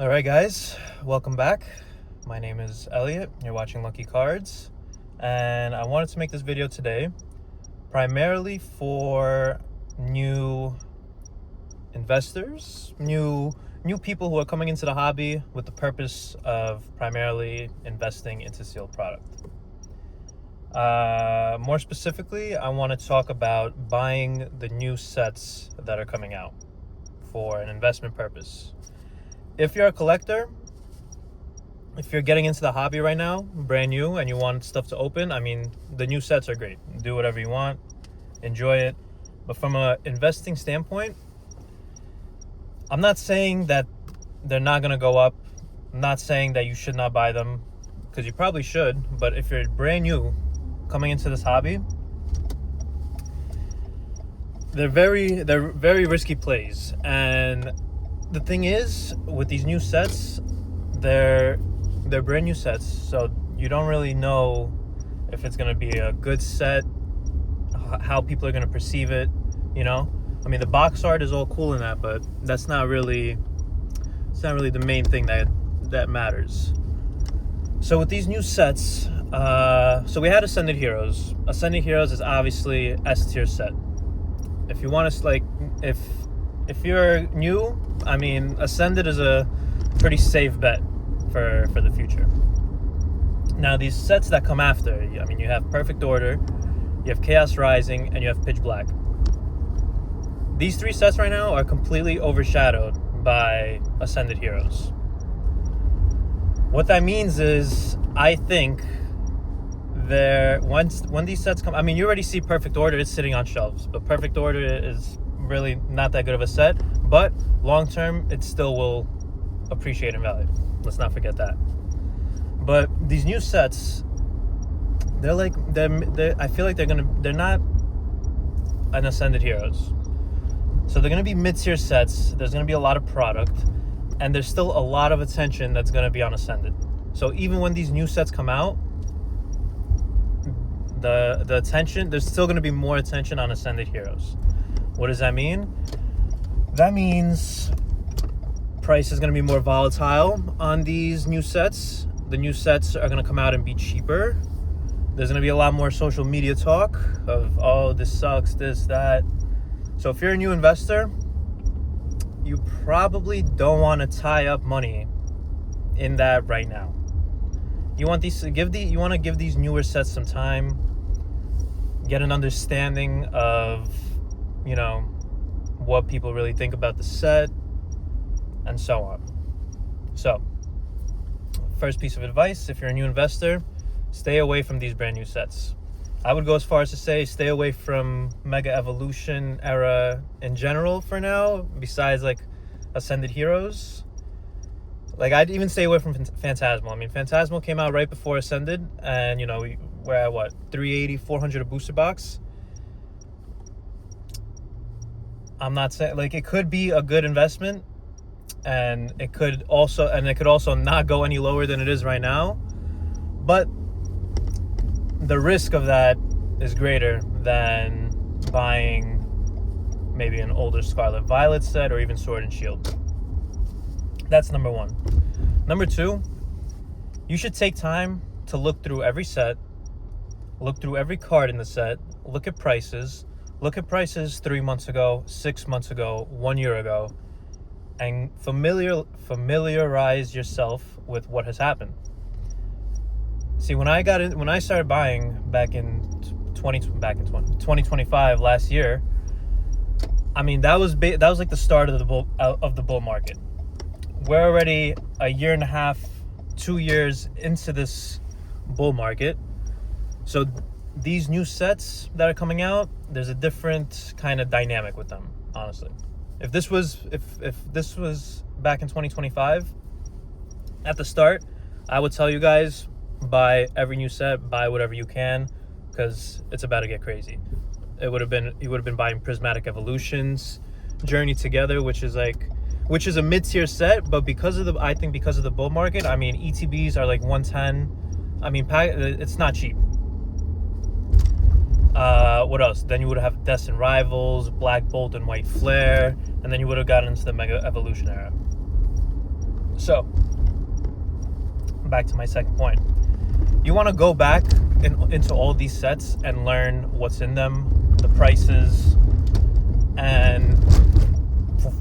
All right, guys, welcome back. My name is Elliot. You're watching Lucky Cards, and I wanted to make this video today primarily for new investors, new people who are coming into the hobby with the purpose of primarily investing into sealed product. More specifically, I want to talk about buying the new sets that are coming out for an investment purpose. If you're a collector, if you're getting into the hobby right now, brand new, and you want stuff to open, I mean, the new sets are great. Do whatever you want, enjoy it. But from an investing standpoint, I'm not saying that they're not going to go up. I'm not saying that you should not buy them, because you probably should. But if you're brand new coming into this hobby, they're very risky plays. And the thing is, with these new sets, they're brand new sets, so you don't really know if it's going to be a good set, how people are going to perceive it, you know? I mean, the box art is all cool and that, but it's not really the main thing that matters. So with these new sets, so we had Ascended Heroes. Ascended Heroes is obviously S-tier set. If you want to, like, if you're new, I mean, Ascended is a pretty safe bet for the future. Now, these sets that come after, I mean, you have Perfect Order, you have Chaos Rising, and you have Pitch Black. These three sets right now are completely overshadowed by Ascended Heroes. What that means is, I think when these sets come, I mean, you already see Perfect Order, it's sitting on shelves, but Perfect Order is really not that good of a set, but long term it still will appreciate in value. Let's not forget that. But these new sets, I feel like they're not an Ascended Heroes. So they're gonna be mid-tier sets. There's gonna be a lot of product, and there's still a lot of attention that's gonna be on Ascended. So even when these new sets come out, the attention, there's still gonna be more attention on Ascended Heroes. What does that mean? That means price is going to be more volatile on these new sets. The new sets are going to come out and be cheaper. There's going to be a lot more social media talk of, oh, this sucks, this, that. So if you're a new investor, you probably don't want to tie up money in that right now. You want to give these newer sets some time, get an understanding of, you know, what people really think about the set, and so on. So, first piece of advice, if you're a new investor, stay away from these brand new sets. I would go as far as to say stay away from Mega Evolution era in general for now, besides like Ascended Heroes. Like, I'd even stay away from Phantasmal. I mean, Phantasmal came out right before Ascended, and, you know, we're at what, 380, 400 a booster box. I'm not saying, like, it could be a good investment, and it could also not go any lower than it is right now, but the risk of that is greater than buying maybe an older Scarlet Violet set or even Sword and Shield. That's number one. Number two, you should take time to look through every set, look through every card in the set, look at prices. Look at prices 3 months ago, 6 months ago, 1 year ago, and familiarize yourself with what has happened. See, when I started buying back in 2025 last year, I mean, that was like the start of the bull market. We're already a year and a half, 2 years into this bull market, so these new sets that are coming out, there's a different kind of dynamic with them, honestly. If this was back in 2025, at the start, I would tell you guys, buy every new set, buy whatever you can, because it's about to get crazy. You would have been buying Prismatic Evolutions, Journey Together, which is a mid-tier set, but because of the bull market, I mean, ETBs are like 110. I mean, it's not cheap. What else? Then you would have Destined Rivals, Black Bolt, and White Flare, and then you would have gotten into the Mega Evolution era. So, back to my second point. You want to go back into all these sets and learn what's in them, the prices, and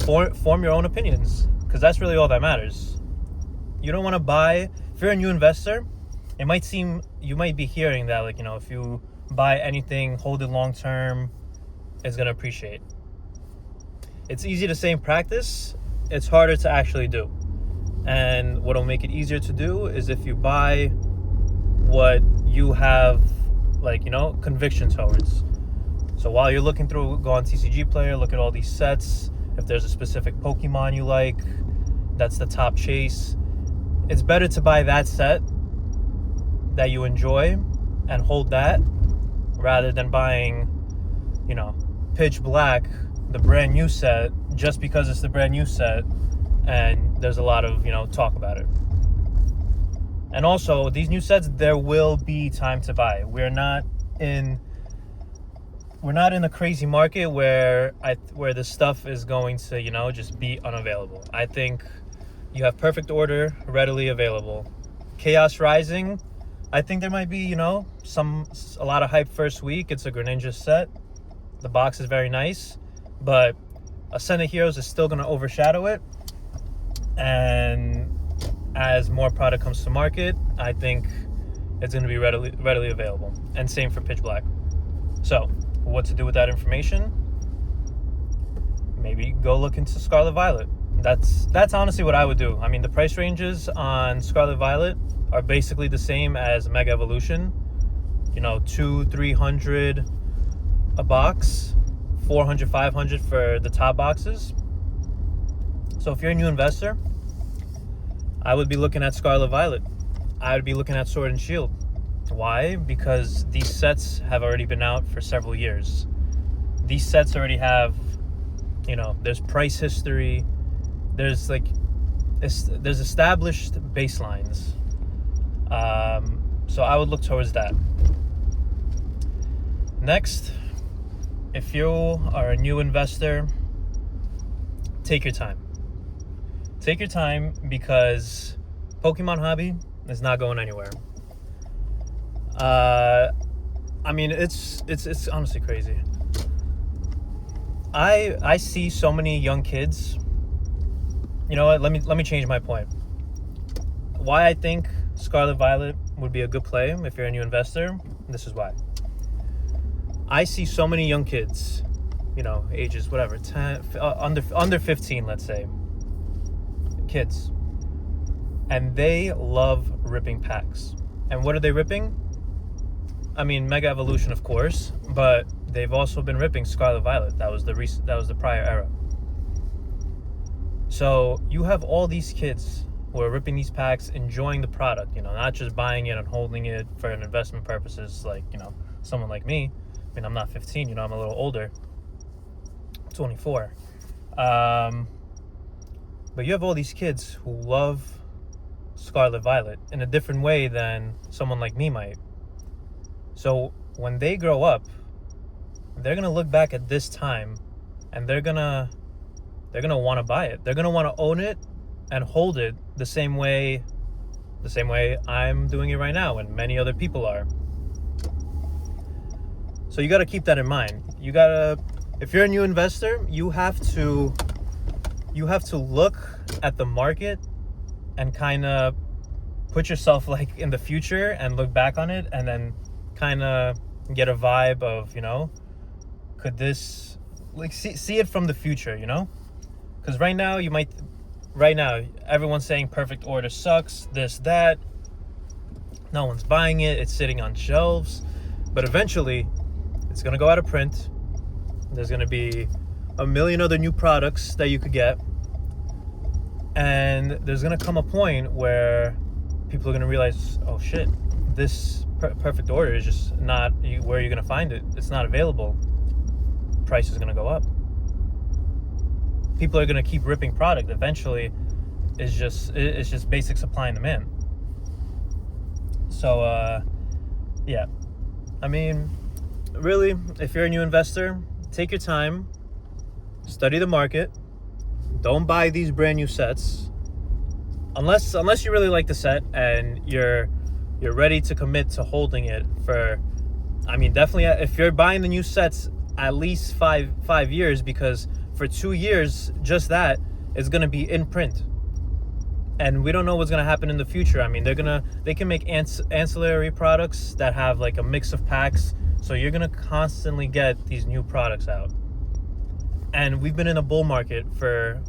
form your own opinions, because that's really all that matters. You don't want to buy. If you're a new investor, you might be hearing that, like, if you buy anything, hold it long term, it's going to appreciate. It's easy to say in practice, it's harder to actually do. And what'll make it easier to do is if you buy what you have, conviction towards. So while you're looking through, go on TCG Player, look at all these sets. If there's a specific Pokemon you like, that's the top chase. It's better to buy that set that you enjoy and hold that, rather than buying, Pitch Black, the brand new set, just because it's the brand new set and there's a lot of, talk about it. And also, these new sets, there will be time to buy. We're not in a crazy market where this stuff is going to, just be unavailable. I think you have Perfect Order readily available. Chaos Rising, I think there might be, a lot of hype first week. It's a Greninja set. The box is very nice, but Ascended Heroes is still going to overshadow it. And as more product comes to market, I think it's going to be readily available. And same for Pitch Black. So, what to do with that information? Maybe go look into Scarlet Violet. That's honestly what I would do. I mean, the price ranges on Scarlet Violet are basically the same as Mega Evolution. $200-$300 a box, $400-$500 for the top boxes. So if you're a new investor, I would be looking at Scarlet Violet. I would be looking at Sword and Shield. Why? Because these sets have already been out for several years. These sets already have, there's price history. There's established baselines. So I would look towards that. Next, if you are a new investor, take your time. Take your time, because Pokemon hobby is not going anywhere. I mean, it's honestly crazy. I see so many young kids. You know what? Let me change my point. Why I think Scarlet Violet would be a good play if you're a new investor. This is why. I see so many young kids, ages whatever, 10, under 15, let's say, kids, and they love ripping packs. And what are they ripping? I mean, Mega Evolution, of course, but they've also been ripping Scarlet Violet. That was the prior era. So you have all these kids who are ripping these packs, enjoying the product, not just buying it and holding it for an investment purposes, like, someone like me. I mean, I'm not 15, I'm a little older, 24. But you have all these kids who love Scarlet Violet in a different way than someone like me might. So when they grow up, they're going to look back at this time and they're going to want to buy it. They're going to want to own it and hold it the same way I'm doing it right now and many other people are. So you got to keep that in mind. If you're a new investor, you have to look at the market and kind of put yourself in the future and look back on it, and then kind of get a vibe of, could this, see it from the future, because right now everyone's saying Perfect Order sucks, this, that. No one's buying it. It's sitting on shelves, but eventually it's going to go out of print. There's going to be a million other new products that you could get. And there's going to come a point where people are going to realize, oh shit, this Perfect Order is just not where you're going to find it. It's not available. Price is going to go up. People are going to keep ripping product. Eventually, it's just basic supply and demand. So, yeah. I mean, really, if you're a new investor, take your time, study the market. Don't buy these brand new sets. unless you really like the set and you're ready to commit to holding it for, I mean, definitely if you're buying the new sets, at least five years, because for 2 years, just that is going to be in print. And we don't know what's going to happen in the future. I mean, they can make ancillary products that have like a mix of packs. So you're going to constantly get these new products out. And we've been in a bull market for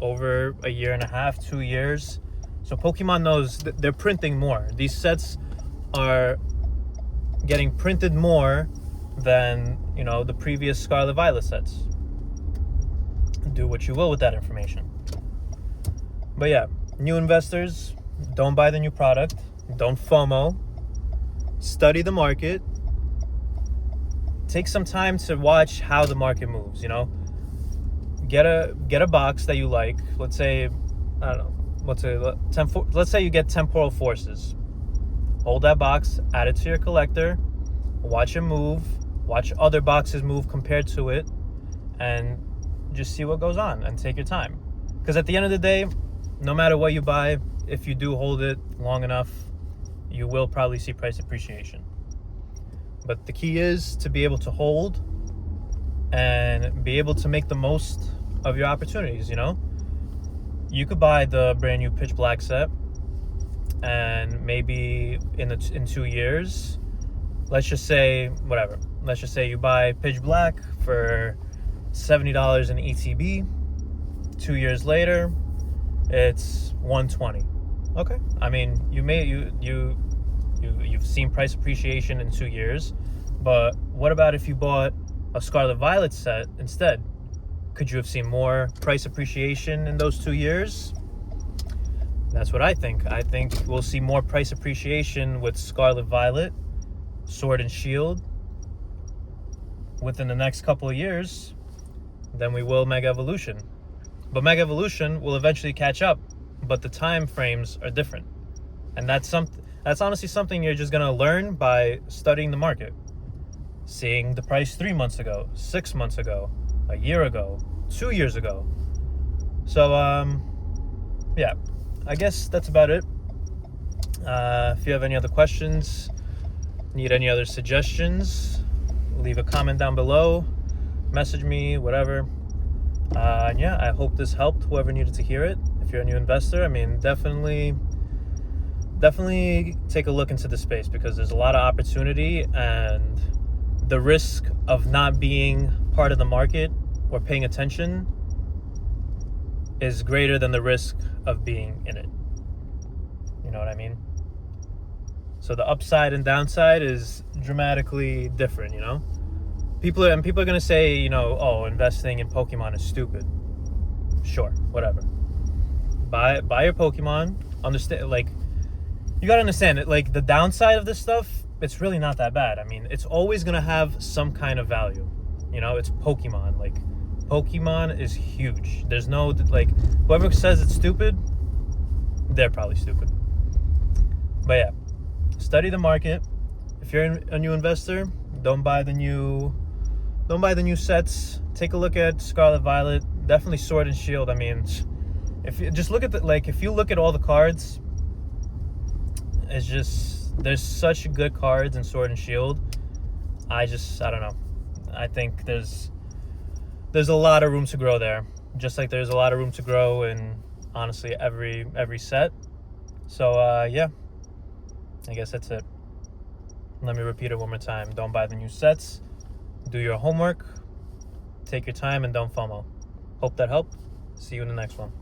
over a year and a half, 2 years. So Pokemon knows that they're printing more. These sets are getting printed more than, you know, the previous Scarlet Violet sets. Do what you will with that information. But yeah, new investors, don't buy the new product. Don't FOMO. Study the market. Take some time to watch how the market moves, you know. Get a box that you like. Let's say, I don't know, let's say you get Temporal Forces. Hold that box, add it to your collector, watch it move, watch other boxes move compared to it, and just see what goes on and take your time. Because at the end of the day, no matter what you buy, if you do hold it long enough, you will probably see price appreciation. But the key is to be able to hold and be able to make the most of your opportunities, you know? You could buy the brand new Pitch Black set, and maybe in 2 years, let's just say you buy Pitch Black for $70 in ETB. 2 years later, it's $120. Okay, I mean, you've seen price appreciation in 2 years, but what about if you bought a Scarlet Violet set instead? Could you have seen more price appreciation in those 2 years? That's what I think. I think we'll see more price appreciation with Scarlet Violet, Sword and Shield within the next couple of years than we will Mega Evolution. But Mega Evolution will eventually catch up, but the time frames are different. And that's honestly something you're just going to learn by studying the market. Seeing the price 3 months ago, 6 months ago, a year ago, 2 years ago. So, yeah, I guess that's about it. If you have any other questions, need any other suggestions, leave a comment down below, message me, whatever. And yeah, I hope this helped whoever needed to hear it. If you're a new investor, I mean, definitely take a look into the space, because there's a lot of opportunity, and the risk of not being part of the market or paying attention is greater than the risk of being in it. You know what I mean? So the upside and downside is dramatically different, you know? People are going to say, you know, oh, investing in Pokemon is stupid. Sure, whatever. Buy your Pokemon. Understand, like, you got to understand it. Like, the downside of this stuff, it's really not that bad. I mean, it's always going to have some kind of value. You know, it's Pokemon. Like, Pokemon is huge. There's no, like, whoever says it's stupid, they're probably stupid. But yeah, study the market. If you're a new investor, don't buy the new sets. Take a look at Scarlet Violet. Definitely Sword and Shield. I mean, if you just look at if you look at all the cards, it's just, there's such good cards in Sword and Shield. I don't know. I think there's a lot of room to grow there. Just like there's a lot of room to grow in, honestly, every set. So yeah, I guess that's it. Let me repeat it one more time. Don't buy the new sets. Do your homework. Take your time and don't FOMO. Hope that helped. See you in the next one.